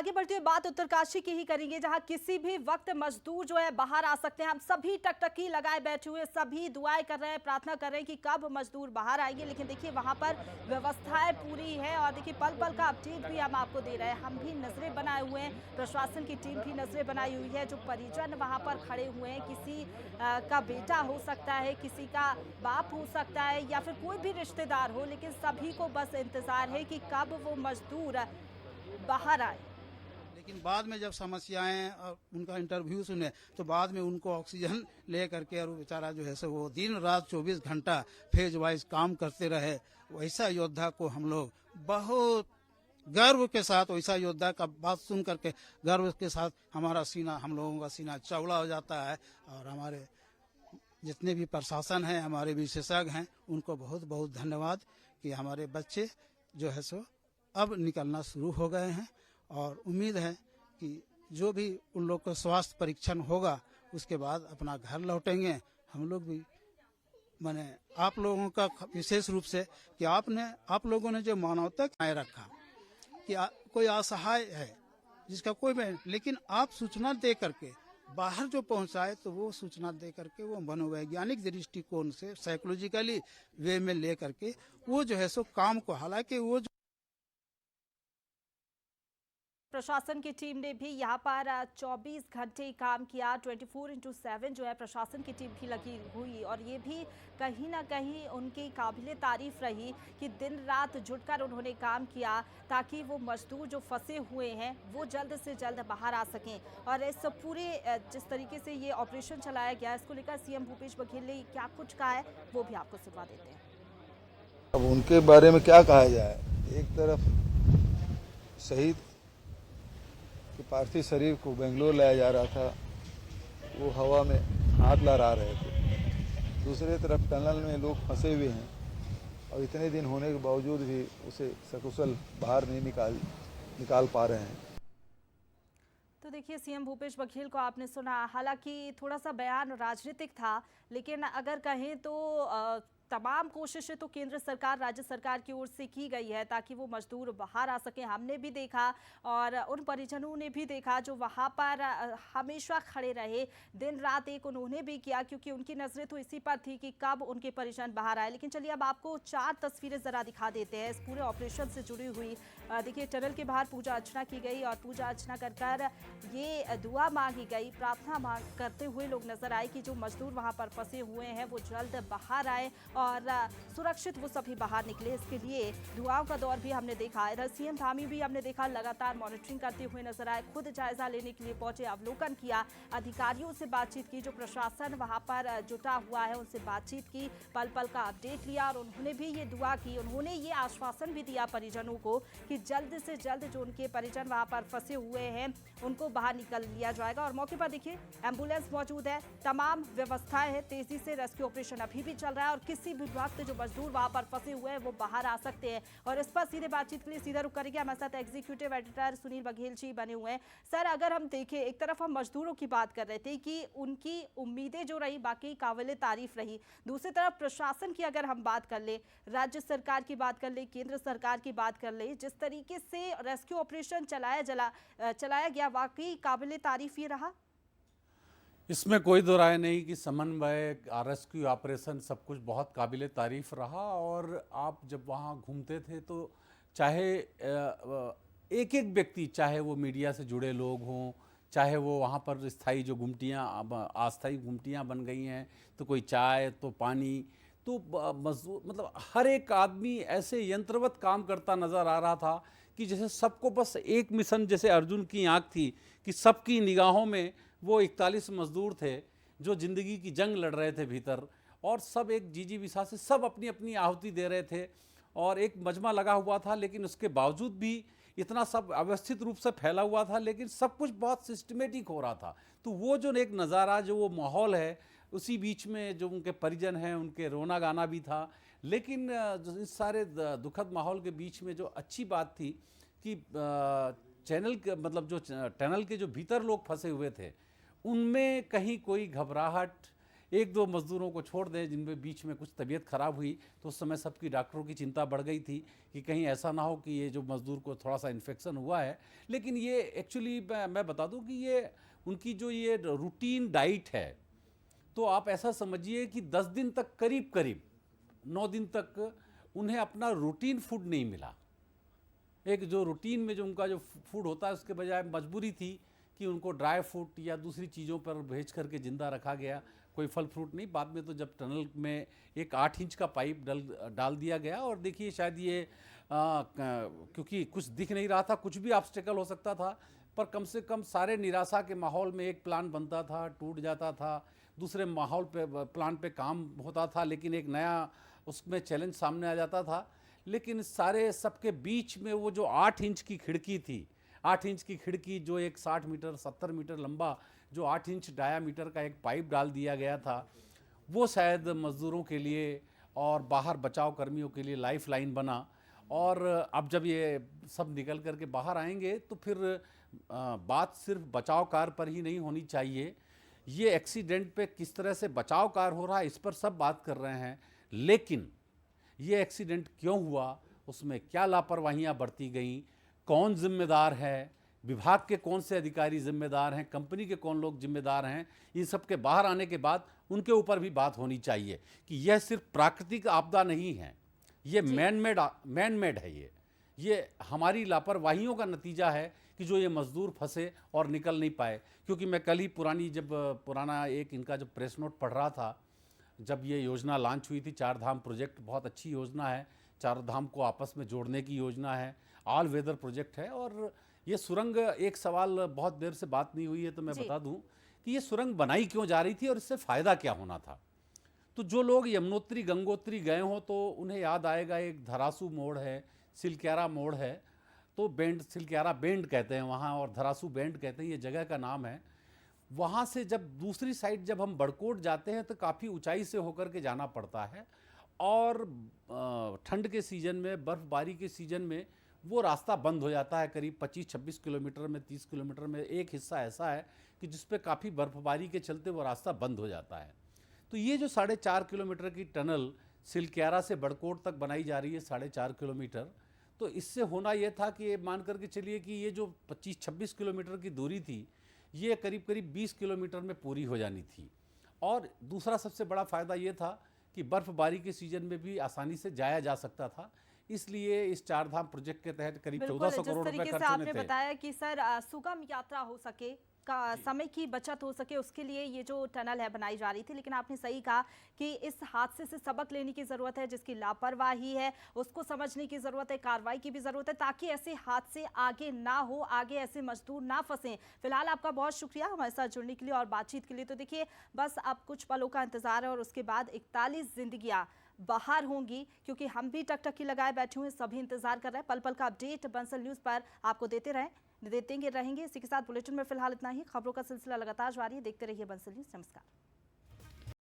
आगे बढ़ते हुए बात उत्तरकाशी की ही करेंगे, जहां किसी भी वक्त मजदूर जो है बाहर आ सकते हैं। हम सभी टकटकी लगाए बैठे हुए, सभी दुआएं कर रहे हैं, प्रार्थना कर रहे हैं कि कब मजदूर बाहर आएंगे। लेकिन देखिए वहां पर व्यवस्थाएं पूरी है और देखिए पल पल का अपडेट भी हम आपको दे रहे हैं। हम भी नजरें बनाए हुए हैं, प्रशासन की टीम भी नजरें बनाई हुई है। जो परिजन वहां पर खड़े हुए हैं, किसी का बेटा हो सकता है, किसी का बाप हो सकता है या फिर कोई भी रिश्तेदार हो, लेकिन सभी को बस इंतजार है कि कब वो मजदूर बाहर आए। लेकिन बाद में जब समस्याएं और उनका इंटरव्यू सुने तो बाद में उनको ऑक्सीजन ले करके और बेचारा जो है सो वो दिन रात 24 घंटा फेज वाइज काम करते रहे। वैसा योद्धा को हम लोग बहुत गर्व के साथ, वैसा योद्धा का बात सुन करके गर्व के साथ हमारा सीना, हम लोगों का सीना चौड़ा हो जाता है। और हमारे जितने भी प्रशासन हैं, हमारे विशेषज्ञ हैं, उनको बहुत बहुत धन्यवाद कि हमारे बच्चे जो है सो अब निकलना शुरू हो गए हैं। और उम्मीद है कि जो भी उन लोग का स्वास्थ्य परीक्षण होगा उसके बाद अपना घर लौटेंगे। हम लोग भी माने आप लोगों का विशेष रूप से कि आप लोगों ने जो मानवता कायम रखा कि कोई असहाय है जिसका कोई में, लेकिन आप सूचना दे करके बाहर जो पहुंचाए तो वो सूचना दे करके वो मनोवैज्ञानिक दृष्टिकोण से साइकोलॉजिकली वे में ले करके वो जो है सो काम को, हालांकि वो प्रशासन की टीम ने भी यहाँ पर 24 घंटे काम किया। 24x7 जो है प्रशासन की टीम भी लगी हुई और ये भी कहीं ना कहीं उनकी काबिले तारीफ रही कि दिन रात जुटकर उन्होंने काम किया ताकि वो मजदूर जो फंसे हुए हैं वो जल्द से जल्द बाहर आ सकें। और इस पूरे जिस तरीके से ये ऑपरेशन चलाया गया, इसको लेकर सीएम भूपेश बघेल ने क्या कुछ कहा है वो भी आपको सुनवा देते हैं। अब उनके बारे में क्या कहा जाए। एक तरफ शहीद कि पार्थिव शरीर को बेंगलोर लाया जा रहा था, वो हवा में हाथ लहरा रहे थे। दूसरी तरफ टनल में लोग फंसे हुए हैं और इतने दिन होने के बावजूद भी उसे सकुशल बाहर नहीं निकाल पा रहे हैं। तो देखिए सीएम भूपेश बघेल को आपने सुना, हालांकि थोड़ा सा बयान राजनीतिक था, लेकिन अगर कहें तो तमाम कोशिशें तो केंद्र सरकार, राज्य सरकार की ओर से की गई है ताकि वो मजदूर बाहर आ सके। हमने भी देखा और उन परिजनों ने भी देखा जो वहां पर हमेशा खड़े रहे, दिन रात एक उन्होंने भी किया क्योंकि उनकी नजरें तो इसी पर थी कि कब उनके परिजन बाहर आए। लेकिन चलिए अब आपको 4 तस्वीरें जरा दिखा देते हैं इस पूरे ऑपरेशन से जुड़ी हुई। देखिए टनल के बाहर पूजा अर्चना की गई और पूजा अर्चना कर ये दुआ मांगी गई, प्रार्थना करते हुए लोग नजर आए कि जो मजदूर वहां पर फंसे हुए हैं वो जल्द बाहर आए और सुरक्षित वो सभी बाहर निकले। इसके लिए दुआओं का दौर भी हमने देखा। इधर सीएम धामी भी हमने देखा लगातार मॉनिटरिंग करते हुए नजर आए, खुद जायजा लेने के लिए पहुंचे, अवलोकन किया, अधिकारियों से बातचीत की, जो प्रशासन वहां पर जुटा हुआ है उनसे बातचीत की, पल पल का अपडेट लिया और उन्होंने भी ये दुआ की, उन्होंने ये आश्वासन भी दिया परिजनों को कि जल्द से जल्द जो उनके परिजन वहां पर फंसे हुए हैं उनको बाहर निकल लिया जाएगा। और मौके पर देखिए एम्बुलेंस मौजूद है, तमाम व्यवस्थाएं हैं, तेजी से रेस्क्यू ऑपरेशन अभी भी चल रहा है और किसी भी वक्त जो मजदूर वहां पर फंसे हुए हैं वो बाहर आ सकते हैं। और इस पर सीधे बातचीत के लिए सीधा रुक करेंगे, हमारे साथ एग्जीक्यूटिव एडिटर सुनील बघेल जी बने हुए हैं। सर, अगर हम देखें, एक तरफ हम मजदूरों की बात कर रहे थे कि उनकी उम्मीदें जो रही बाकी काबिले तारीफ रही, दूसरी तरफ प्रशासन की अगर हम बात कर ले, राज्य सरकार की बात कर ले, केंद्र सरकार की बात कर ले, जिस तरीके से रेस्क्यू ऑपरेशन चलाया गया वाकई काबिले तारीफ ये रहा। इसमें कोई दो राय नहीं कि समन्वय, रेस्क्यू ऑपरेशन सब कुछ बहुत काबिले तारीफ रहा। और आप जब वहाँ घूमते थे तो चाहे एक एक व्यक्ति, चाहे वो मीडिया से जुड़े लोग हों, चाहे वो वहाँ पर स्थायी जो गुमटियाँ, अस्थायी गुमटियाँ बन गई हैं, तो कोई चाय तो पानी, तो मजदूर, मतलब हर एक आदमी ऐसे यंत्रवत काम करता नज़र आ रहा था कि जैसे सबको बस एक मिशन, जैसे अर्जुन की आँख थी कि सबकी निगाहों में वो 41 मजदूर थे जो ज़िंदगी की जंग लड़ रहे थे भीतर, और सब एक जीजी विशा से सब अपनी अपनी आहुति दे रहे थे और एक मजमा लगा हुआ था। लेकिन उसके बावजूद भी इतना सब अव्यवस्थित रूप से फैला हुआ था, लेकिन सब कुछ बहुत सिस्टमेटिक हो रहा था। तो वो जो एक नज़ारा, जो वो माहौल है, उसी बीच में जो उनके परिजन हैं उनके रोना गाना भी था। लेकिन इस सारे दुखद माहौल के बीच में जो अच्छी बात थी कि चैनल के, मतलब जो टनल के जो भीतर लोग फंसे हुए थे, उनमें कहीं कोई घबराहट एक दो मजदूरों को छोड़ दें जिनमें बीच में कुछ तबीयत खराब हुई, तो उस समय सबकी डॉक्टरों की चिंता बढ़ गई थी कि कहीं ऐसा ना हो कि ये जो मजदूर को थोड़ा सा इन्फेक्शन हुआ है। लेकिन ये एक्चुअली मैं बता दूं कि ये उनकी जो ये रूटीन डाइट है, तो आप ऐसा समझिए कि 10 दिन तक करीब करीब 9 दिन तक उन्हें अपना रूटीन फूड नहीं मिला। एक जो रूटीन में जो उनका जो फूड होता है उसके बजाय मजबूरी थी कि उनको ड्राई फ्रूट या दूसरी चीज़ों पर भेज करके ज़िंदा रखा गया, कोई फल फ्रूट नहीं। बाद में तो जब टनल में एक 8 इंच का पाइप डाल दिया गया, और देखिए शायद ये क्योंकि कुछ दिख नहीं रहा था, कुछ भी ऑब्स्टेकल हो सकता था, पर कम से कम सारे निराशा के माहौल में एक प्लान बनता था, टूट जाता था, दूसरे माहौल पे प्लान पे काम होता था, लेकिन एक नया उसमें चैलेंज सामने आ जाता था। लेकिन सारे सबके बीच में वो जो 8 इंच की खिड़की थी, 8 इंच की खिड़की जो एक 60 मीटर 70 मीटर लंबा जो 8 इंच डायामीटर का एक पाइप डाल दिया गया था, वो शायद मज़दूरों के लिए और बाहर बचाव कर्मियों के लिए लाइफ लाइन बना। और अब जब ये सब निकल करके बाहर आएंगे तो फिर बात सिर्फ बचाव कार्य पर ही नहीं होनी चाहिए, ये एक्सीडेंट पे किस तरह से बचाव कार्य हो रहा है इस पर सब बात कर रहे हैं। लेकिन ये एक्सीडेंट क्यों हुआ, उसमें क्या लापरवाहियां बरती गई, कौन जिम्मेदार है, विभाग के कौन से अधिकारी जिम्मेदार हैं, कंपनी के कौन लोग जिम्मेदार हैं, इन सब के बाहर आने के बाद उनके ऊपर भी बात होनी चाहिए कि यह सिर्फ प्राकृतिक आपदा नहीं है, ये मैन मेड है। ये हमारी लापरवाहियों का नतीजा है कि जो ये मजदूर फंसे और निकल नहीं पाए। क्योंकि मैं कल ही पुराना एक इनका जब प्रेस नोट पढ़ रहा था, जब ये योजना लॉन्च हुई थी, चार धाम प्रोजेक्ट बहुत अच्छी योजना है, चार धाम को आपस में जोड़ने की योजना है, ऑल वेदर प्रोजेक्ट है। और ये सुरंग, एक सवाल बहुत देर से बात नहीं हुई है तो मैं बता दूं कि ये सुरंग बनाई क्यों जा रही थी और इससे फ़ायदा क्या होना था। तो जो लोग यमुनोत्री गंगोत्री गए हों तो उन्हें याद आएगा, एक धरासू मोड़ है, सिलक्यारा मोड़ है, तो सिलक्यारा बेंड कहते हैं वहाँ, और धरासू बेंड कहते हैं, ये जगह का नाम है। वहाँ से जब दूसरी साइड जब हम बड़कोट जाते हैं तो काफ़ी ऊंचाई से होकर के जाना पड़ता है, और ठंड के सीज़न में, बर्फ़बारी के सीज़न में वो रास्ता बंद हो जाता है। करीब 25-26 किलोमीटर में, 30 किलोमीटर में एक हिस्सा ऐसा है कि जिस पे काफ़ी बर्फ़बारी के चलते वो रास्ता बंद हो जाता है। तो ये जो 4.5 किलोमीटर की टनल सिलक्यारा से बड़कोट तक बनाई जा रही है, 4.5 किलोमीटर, तो इससे होना ये था कि ये मान करके चलिए कि ये जो 25-26 किलोमीटर की दूरी थी, ये करीब करीब 20 किलोमीटर में पूरी हो जानी थी। और दूसरा सबसे बड़ा फ़ायदा ये था कि बर्फ़बारी के सीज़न में भी आसानी से जाया जा सकता था। इसलिए इस चार धाम प्रोजेक्ट के तहत करीब 1400 करोड़ रुपए खर्च होने थे। आपने बताया कि सर सुगम यात्रा हो सके, का समय की बचत हो सके, उसके लिए ये जो टनल है बनाई जा रही थी। लेकिन आपने सही कहा कि इस हादसे से सबक लेने की ज़रूरत है, जिसकी लापरवाही है उसको समझने की ज़रूरत है, कार्रवाई की भी ज़रूरत है, ताकि ऐसे हादसे आगे ना हो, आगे ऐसे मजदूर ना फंसें। फिलहाल आपका बहुत शुक्रिया हमारे साथ जुड़ने के लिए और बातचीत के लिए। तो देखिए, बस अब कुछ पलों का इंतजार है और उसके बाद 41 जिंदगियां बाहर होंगी, क्योंकि हम भी टकटकी लगाए बैठे हुए, सभी इंतजार कर रहे हैं। पल पल का अपडेट बंसल न्यूज़ पर आपको देते रहेंगे। इसी के साथ बुलेटिन में फिलहाल इतना ही। खबरों का सिलसिला लगातार जारी है, देखते रहिए बंसल न्यूज़। नमस्कार।